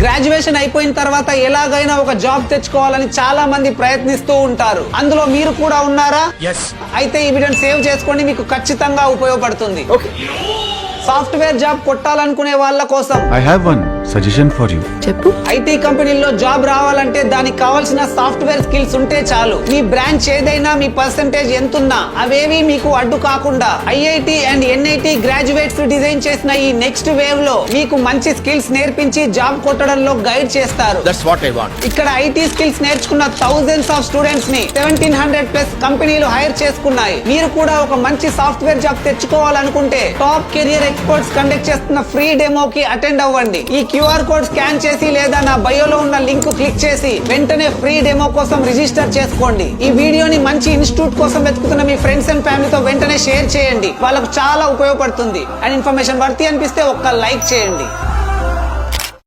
Graduation అయిపోయిన తర్వాత ఎలాగైనా ఒక జాబ్ తెచ్చుకోవాలని చాలా మంది ప్రయత్నిస్తూ ఉంటారు. అందులో మీరు కూడా ఉన్నారా? అయితే ఈ వీడియోని సేవ్ చేసుకోండి, మీకు ఖచ్చితంగా ఉపయోగపడుతుంది. సాఫ్ట్వేర్ జాబ్ కొట్టాలనుకునే వాళ్ళ కోసం I have one suggestion for you. చెప్పు. ఐటీ కంపెనీల్లో జాబ్ రావాలంటే దానికి కావాల్సిన సాఫ్ట్వేర్ స్కిల్స్ ఉంటే చాలు. మీ బ్రాంచ్ ఏదైనా, మీ పర్సంటేజ్ ఎంతున్నా అవేవి మీకు అడ్డు కాకుండా IIT and NIT graduates design చేసిన ఈ నెక్స్ట్ వేవ్ లో మీకు మంచి స్కిల్స్ నేర్పించి జాబ్ కొట్టడంలో గైడ్ చేస్తారు. ఇక్కడ ఐటీ స్కిల్స్ నేర్చుకున్న థౌజండ్స్ ఆఫ్ స్టూడెంట్స్ ని 1700+ కంపెనీలు హైర్ చేసుకున్నాయి. మీరు కూడా ఒక మంచి సాఫ్ట్వేర్ జాబ్ తెచ్చుకోవాలనుకుంటే టాప్ కెరియర్ ఎక్స్పర్ట్స్ కండక్ట్ చేస్తున్న ఫ్రీ డెమోకి అటెండ్ అవ్వండి. ఈ క్యూఆర్ కోడ్ స్కాన్ చేసి లేదా నా బయోలో ఉన్న లింక్ క్లిక్ చేసి వెంటనే ఫ్రీ డెమో కోసం రిజిస్టర్ చేసుకోండి. ఈ వీడియోని మంచి ఇన్స్టిట్యూట్ కోసం వెతుకుతున్న మీ ఫ్రెండ్స్ అండ్ ఫ్యామిలీతో వెంటనే షేర్ చేయండి. వాళ్ళకు చాలా ఉపయోగపడుతుంది. అండ్ ఇన్ఫర్మేషన్ వర్తి అనిపిస్తే ఒక్క లైక్ చేయండి.